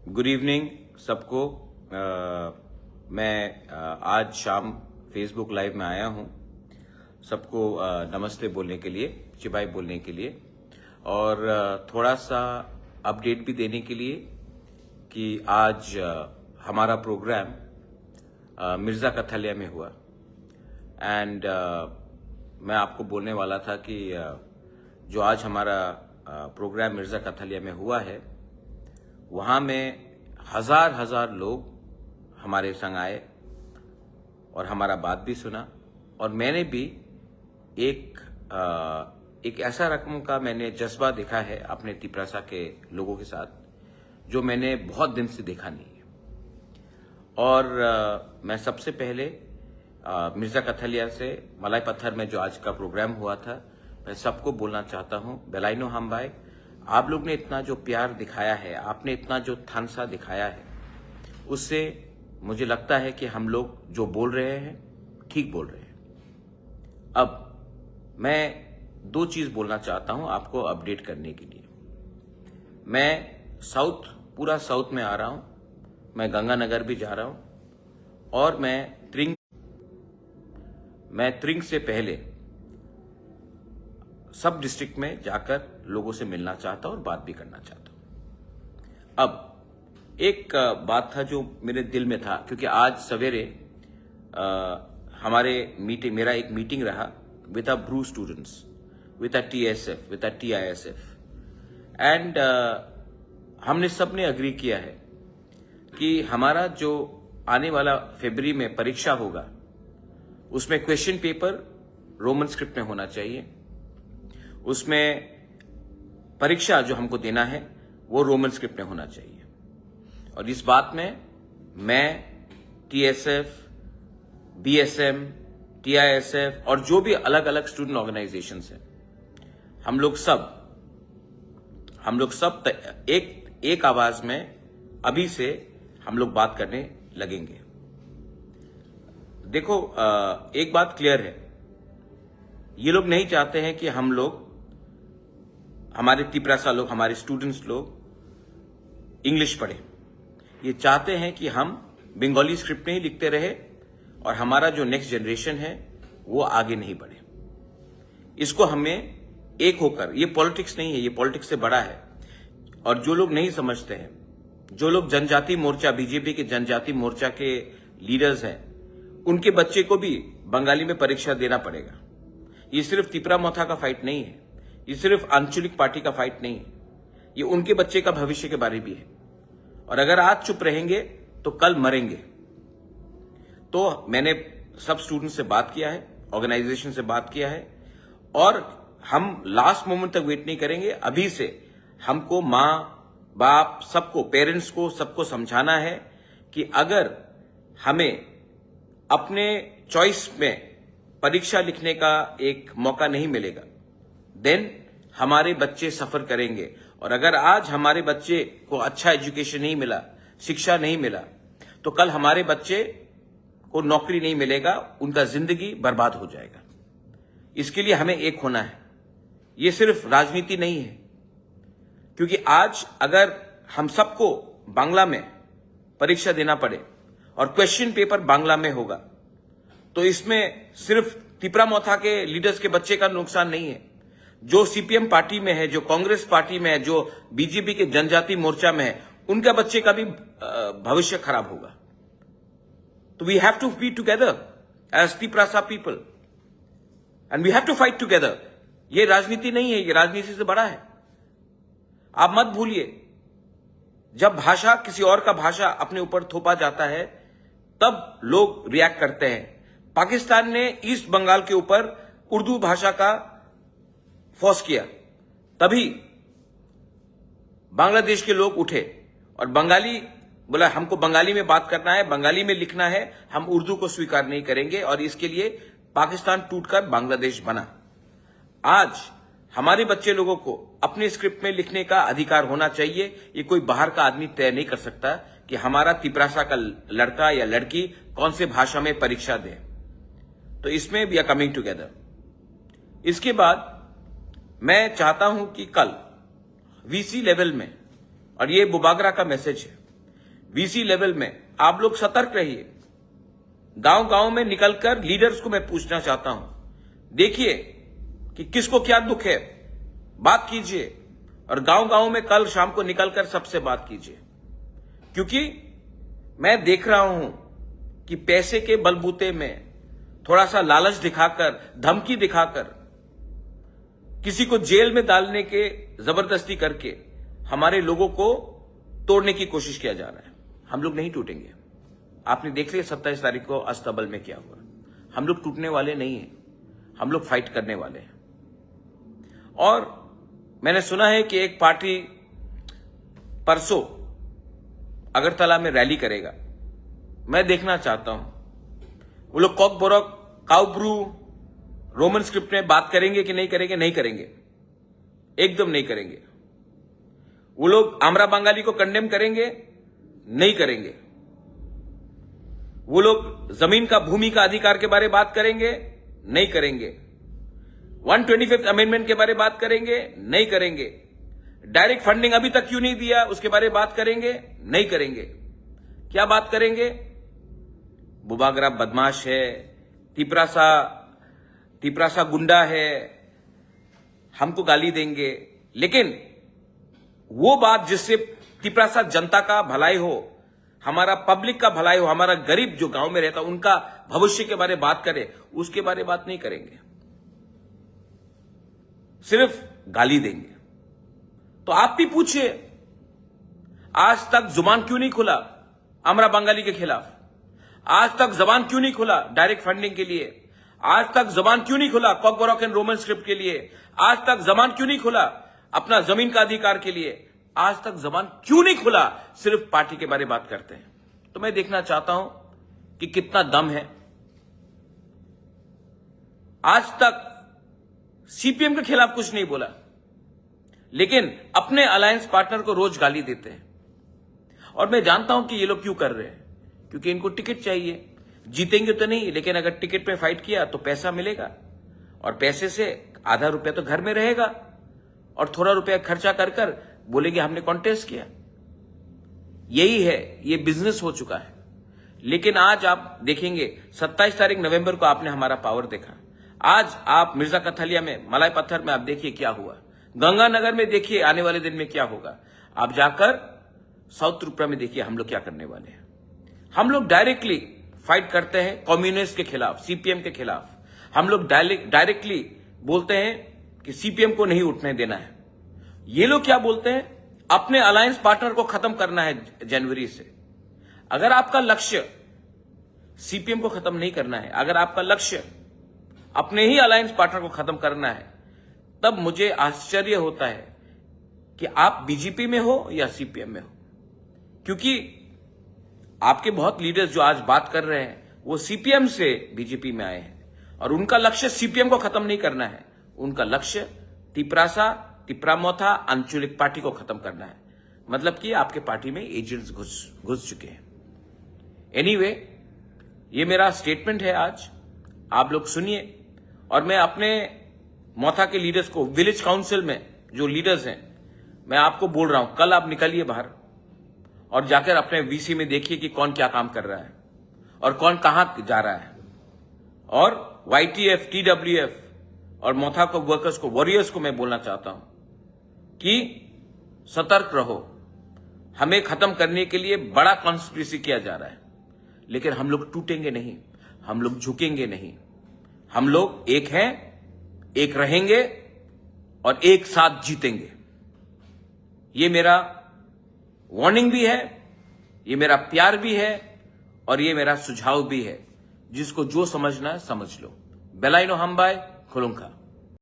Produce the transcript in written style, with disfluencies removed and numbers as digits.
Good evening सबको। मैं आज शाम फेसबुक लाइव में आया हूं सबको नमस्ते बोलने के लिए, चिबाई बोलने के लिए और थोड़ा सा अपडेट भी देने के लिए कि आज हमारा प्रोग्राम मिर्ज़ा कथलिया में हुआ एंड मैं आपको बोलने वाला था कि जो आज हमारा प्रोग्राम मिर्ज़ा कथलिया में हुआ है वहाँ में हजार लोग हमारे संग आए और हमारा बात भी सुना और मैंने भी एक ऐसा रकम का मैंने जज्बा देखा है अपने तिपरासा के लोगों के साथ जो मैंने बहुत दिन से देखा नहीं है। और मैं सबसे पहले मिर्ज़ा कथलिया से मलाई पत्थर में जो आज का प्रोग्राम हुआ था मैं सबको बोलना चाहता हूँ, बेलाइनो हम भाई, आप लोग ने इतना जो प्यार दिखाया है, आपने इतना जो थानसा दिखाया है, उससे मुझे लगता है कि हम लोग जो बोल रहे हैं ठीक बोल रहे हैं। अब मैं दो चीज बोलना चाहता हूं आपको अपडेट करने के लिए। मैं पूरा साउथ में आ रहा हूं, मैं गंगानगर भी जा रहा हूं और मैं त्रिंग से पहले सब डिस्ट्रिक्ट में जाकर लोगों से मिलना चाहता हूं और बात भी करना चाहता हूं। अब एक बात था जो मेरे दिल में था, क्योंकि आज सवेरे मेरा एक मीटिंग रहा with Bru students, with TSF, with TISF and हमने सबने अग्री किया है कि हमारा जो आने वाला फरवरी में परीक्षा होगा उसमें क्वेश्चन पेपर रोमन स्क्रिप्ट में होना चाहिए, उसमें परीक्षा जो हमको देना है वो रोमन स्क्रिप्ट में होना चाहिए। और इस बात में मैं TSF, BSM, TISF और जो भी अलग अलग स्टूडेंट ऑर्गेनाइजेशंस हैं, हम लोग सब एक आवाज में अभी से हम लोग बात करने लगेंगे। देखो, एक बात क्लियर है, ये लोग नहीं चाहते हैं कि हम लोग, हमारे तिपरासा लोग, हमारे स्टूडेंट्स लोग इंग्लिश पढ़ें। ये चाहते हैं कि हम बंगाली स्क्रिप्ट में ही लिखते रहे और हमारा जो नेक्स्ट जनरेशन है वो आगे नहीं बढ़े। इसको हमें एक होकर, ये पॉलिटिक्स नहीं है, ये पॉलिटिक्स से बड़ा है। और जो लोग नहीं समझते हैं, जो लोग जनजाति मोर्चा, बीजेपी के जनजाति मोर्चा के लीडर्स हैं, उनके बच्चे को भी बंगाली में परीक्षा देना पड़ेगा। ये सिर्फ तिपरा मोथा का फाइट नहीं है, ये सिर्फ आंचलिक पार्टी का फाइट नहीं है, ये उनके बच्चे का भविष्य के बारे भी है। और अगर आज चुप रहेंगे तो कल मरेंगे। तो मैंने सब स्टूडेंट से बात किया है, ऑर्गेनाइजेशन से बात किया है और हम लास्ट मोमेंट तक वेट नहीं करेंगे। अभी से हमको माँ बाप सबको, पेरेंट्स को सबको समझाना है कि अगर हमें अपने चॉइस में परीक्षा लिखने का एक मौका नहीं मिलेगा देन हमारे बच्चे सफर करेंगे। और अगर आज हमारे बच्चे को अच्छा एजुकेशन नहीं मिला, शिक्षा नहीं मिला, तो कल हमारे बच्चे को नौकरी नहीं मिलेगा, उनका जिंदगी बर्बाद हो जाएगा। इसके लिए हमें एक होना है। ये सिर्फ राजनीति नहीं है, क्योंकि आज अगर हम सबको बांग्ला में परीक्षा देना पड़े और क्वेश्चन पेपर बांग्ला में होगा तो इसमें सिर्फ तिपरा मोथा के लीडर्स के बच्चे का नुकसान नहीं है, जो CPM पार्टी में है, जो कांग्रेस पार्टी में है, जो बीजेपी के जनजाति मोर्चा में है, उनका बच्चे का भी भविष्य खराब होगा। तो we have to be together as Tiprasa people and we have to fight together. ये राजनीति नहीं है, ये राजनीति से बड़ा है। आप मत भूलिए, जब भाषा, किसी और का भाषा अपने ऊपर थोपा जाता है तब लोग रिएक्ट करते हैं। पाकिस्तान ने ईस्ट बंगाल के ऊपर उर्दू भाषा का फोर्स किया, तभी बांग्लादेश के लोग उठे और बंगाली बोला हमको बंगाली में बात करना है, बंगाली में लिखना है, हम उर्दू को स्वीकार नहीं करेंगे। और इसके लिए पाकिस्तान टूटकर बांग्लादेश बना। आज हमारे बच्चे लोगों को अपने स्क्रिप्ट में लिखने का अधिकार होना चाहिए। ये कोई बाहर का आदमी तय नहीं कर सकता कि हमारा तिपरासा का लड़का या लड़की कौन से भाषा में परीक्षा दे। तो इसमें वी आर कमिंग टुगेदर। इसके बाद मैं चाहता हूं कि कल VC लेवल में, और ये बुबागरा का मैसेज है, वीसी लेवल में आप लोग सतर्क रहिए। गांव गांव में निकलकर लीडर्स को मैं पूछना चाहता हूं, देखिए कि किसको क्या दुख है, बात कीजिए। और गांव गांव में कल शाम को निकलकर सबसे बात कीजिए, क्योंकि मैं देख रहा हूं कि पैसे के बलबूते में थोड़ा सा लालच दिखाकर, धमकी दिखाकर, किसी को जेल में डालने के जबरदस्ती करके हमारे लोगों को तोड़ने की कोशिश किया जा रहा है। हम लोग नहीं टूटेंगे। आपने देख लिया 27 तारीख को अस्तबल में क्या हुआ। हम लोग टूटने वाले नहीं हैं, हम लोग फाइट करने वाले हैं। और मैंने सुना है कि एक पार्टी परसों अगरतला में रैली करेगा। मैं देखना चाहता हूं वो लोग कॉक बोरक, काउब्रू, रोमन स्क्रिप्ट में बात करेंगे कि नहीं करेंगे। नहीं करेंगे, एकदम नहीं करेंगे। वो लोग आमरा बंगाली को कंडेम करेंगे? नहीं करेंगे। वो लोग जमीन का, भूमि का अधिकार के बारे में बात करेंगे? नहीं करेंगे। 125th अमेंडमेंट के बारे में बात करेंगे? नहीं करेंगे। डायरेक्ट फंडिंग अभी तक क्यों नहीं दिया, उसके बारे में बात करेंगे? नहीं करेंगे। क्या बात करेंगे? बुबागरा बदमाश है, तिपरासा गुंडा है, हमको गाली देंगे। लेकिन वो बात जिससे तिपरासा जनता का भलाई हो, हमारा पब्लिक का भलाई हो, हमारा गरीब जो गांव में रहता उनका भविष्य के बारे में बात करे, उसके बारे में बात नहीं करेंगे, सिर्फ गाली देंगे। तो आप भी पूछिए, आज तक जुबान क्यों नहीं खुला आमरा बंगाली के खिलाफ? आज तक जबान क्यों नहीं खुला डायरेक्ट फंडिंग के लिए? आज तक जबान क्यों नहीं खुला कॉक बोरक एंड रोमन स्क्रिप्ट के लिए? आज तक जबान क्यों नहीं खुला अपना जमीन का अधिकार के लिए? आज तक जबान क्यों नहीं खुला? सिर्फ पार्टी के बारे में बात करते हैं। तो मैं देखना चाहता हूं कि कितना दम है। आज तक सीपीएम के खिलाफ कुछ नहीं बोला, लेकिन अपने अलायंस पार्टनर को रोज गाली देते हैं। और मैं जानता हूं कि ये लोग क्यों कर रहे हैं, क्योंकि इनको टिकट चाहिए। जीतेंगे तो नहीं, लेकिन अगर टिकट पे फाइट किया तो पैसा मिलेगा, और पैसे से आधा रुपया तो घर में रहेगा, और थोड़ा रुपया खर्चा कर बोलेंगे हमने कॉन्टेस्ट किया। यही है, ये बिजनेस हो चुका है। लेकिन आज आप देखेंगे 27 तारीख नवंबर को आपने हमारा पावर देखा। आज आप मिर्जा कथलिया में, मलाई पत्थर में आप देखिए क्या हुआ, गंगानगर में देखिए आने वाले दिन में क्या होगा। आप जाकर साउथ त्रिपुरा में देखिए हम लोग क्या करने वाले हैं। हम लोग डायरेक्टली फाइट करते हैं कम्युनिस्ट के खिलाफ, सीपीएम के खिलाफ। हम लोग डायरेक्टली बोलते हैं कि सीपीएम को नहीं उठने देना है। ये लोग क्या बोलते हैं, अपने अलायंस पार्टनर को खत्म करना है जनवरी से। अगर आपका लक्ष्य सीपीएम को खत्म नहीं करना है, अगर आपका लक्ष्य अपने ही अलायंस पार्टनर को खत्म करना है, तब मुझे आश्चर्य होता है कि आप बीजेपी में हो या सीपीएम में हो। क्योंकि आपके बहुत लीडर्स जो आज बात कर रहे हैं वो सीपीएम से बीजेपी में आए हैं, और उनका लक्ष्य सीपीएम को खत्म नहीं करना है। उनका लक्ष्य तिपरामोथा आंचलिक पार्टी को खत्म करना है। मतलब कि आपके पार्टी में एजेंट्स घुस चुके हैं। एनीवे, ये मेरा स्टेटमेंट है आज, आप लोग सुनिए। और मैं अपने मोथा के लीडर्स को, विलेज काउंसिल में जो लीडर्स हैं, मैं आपको बोल रहा हूं, कल आप निकलिए बाहर और जाकर अपने वीसी में देखिए कि कौन क्या काम कर रहा है और कौन कहां जा रहा है। और वाईटीएफ, टीडब्ल्यूएफ और मोथा को वर्कर्स को, वॉरियर्स को मैं बोलना चाहता हूं कि सतर्क रहो। हमें खत्म करने के लिए बड़ा कॉन्स्पिरेसी किया जा रहा है, लेकिन हम लोग टूटेंगे नहीं, हम लोग झुकेंगे नहीं। हम लोग एक हैं, एक रहेंगे और एक साथ जीतेंगे। ये मेरा वार्निंग भी है, ये मेरा प्यार भी है, और ये मेरा सुझाव भी है। जिसको जो समझना है समझ लो। बेलाइनो हम्बाई खुलुंका।